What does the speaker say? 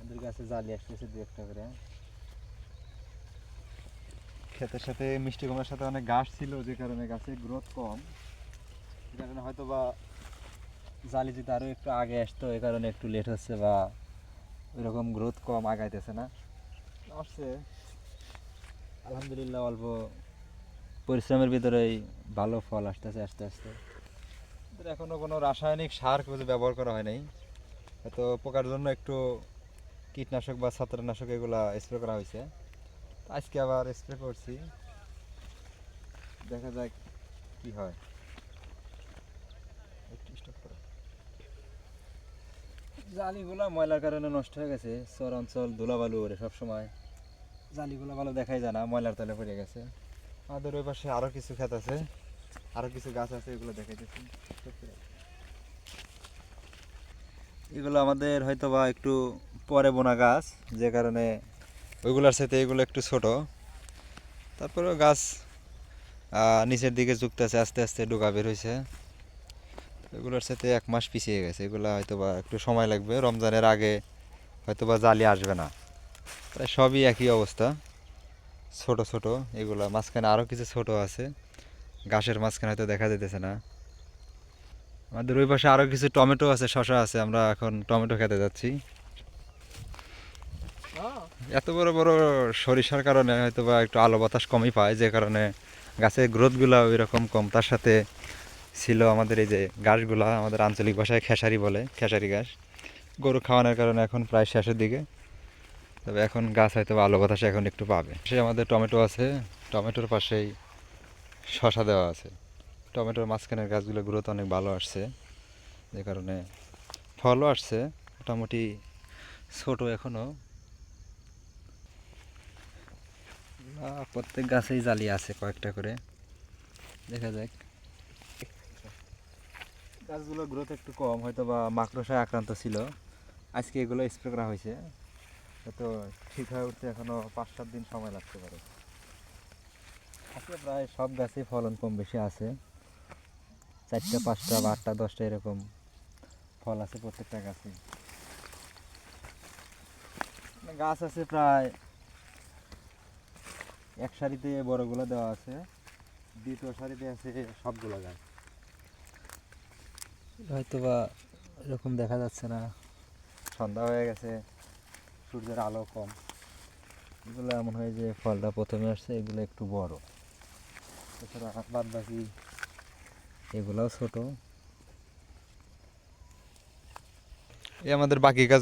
ওদের গাছে জালি আসতেছে দু একটা করে। ক্ষেতের সাথে মিষ্টি কুমড়ার সাথে অনেক ঘাস ছিল, যে কারণে গাছের গ্রোথ কম, যে কারণে হয়তো বা জালি যদি আরও একটু আগে আসতো এই কারণে একটু লেট হচ্ছে, বা ওইরকম গ্রোথ কম, আগাইতেছে না। আসছে আলহামদুলিল্লাহ, অল্প পরিশ্রমের ভিতরেই ভালো ফল আসতেছে আস্তে আস্তে। এখনও কোনো রাসায়নিক সার কিছু ব্যবহার করা হয় নাই, হয়তো পোকার জন্য একটু কীটনাশক বা ছত্রাকনাশক এগুলা স্প্রে করা হয়েছে। আজকে আবার স্প্রে করছি, দেখা যাক কি হয়। একটু স্টপ করো। জালিগুলা ময়লার কারণে নষ্ট হয়ে গেছে, চর অঞ্চল ধুলাবালু ওরে সবসময় জালিগুলো ভালো দেখাই যায় না, ময়লার তলে পড়ে গেছে। আমাদের ওই পাশে আরও কিছু ক্ষেত আছে, আরও কিছু গাছ আছে, এগুলো দেখাইতেছি। এগুলো আমাদের হয়তো বা একটু পরে বোনা গাছ, যে কারণে ওইগুলোর সাথে এগুলো একটু ছোট। তারপরেও গাছ নিচের দিকে ঝুঁকতেছে, আস্তে আস্তে ডোকা বের হয়েছে। এগুলোর সাথে 1 মাস পিছিয়ে গেছে, এগুলো হয়তো বা একটু সময় লাগবে, রমজানের আগে হয়তো বা জালি আসবে না। প্রায় সবই একই অবস্থা, ছোট ছোট। এগুলা মাঝখানে আরও কিছু ছোট আছে, ঘাসের মাঝখানে হয়তো দেখা যেতেছে না। আমাদের ওই পাশে আরও কিছু টমেটো আছে, শশা আছে, আমরা এখন টমেটো খেতে যাচ্ছি। এত বড় বড় সরিষার কারণে হয়তো বা একটু আলো বাতাস কমই পায়, যে কারণে গাছের গ্রোথগুলো ওই রকম কম। তার সাথে ছিল আমাদের এই যে ঘাসগুলা, আমাদের আঞ্চলিক ভাষায় খেসারি বলে, খেসারি ঘাস, গরু খাওয়ানোর কারণে এখন প্রায় শেষের দিকে। তবে এখন গাছ হয়তো আলো বাতাসে এখন একটু পাবে। সে আমাদের টমেটো আছে, টমেটোর পাশেই শশা দেওয়া আছে। টমেটোর মাঝখানের গাছগুলো গ্রোথ অনেক ভালো আসছে, যে কারণে ফলও আসছে মোটামুটি, ছোট এখনো। প্রত্যেক গাছেই জালি আছে কয়েকটা করে, দেখা যাক। গাছগুলো গ্রোথ একটু কম, হয়তো বা মাকড়সায় আক্রান্ত ছিল, আজকে এগুলো স্প্রে করা হয়েছে, হয়তো ঠিক হয়ে উঠতে এখনো 5-7 দিন সময় লাগতে পারে। আজকে প্রায় সব গাছেই ফলন কম বেশি আছে, 4টা 5টা বা 8টা 10টা এরকম ফল আছে প্রত্যেকটা গাছে। গাছ আছে প্রায় এক সারিতে বড়গুলো দেওয়া আছে, দ্বিতীয় সারিতে আছে সবগুলো গাছ। হয়তো বা এরকম দেখা যাচ্ছে না, সন্ধ্যা হয়ে গেছে, সূর্যের আলো কম। এগুলো এমন হয় যে ফলটা প্রথমে আসছে, এগুলো একটু বড়, এছাড়া বাদ বাকি এগুলোও ছোট। এই আমাদের বাকি গাছ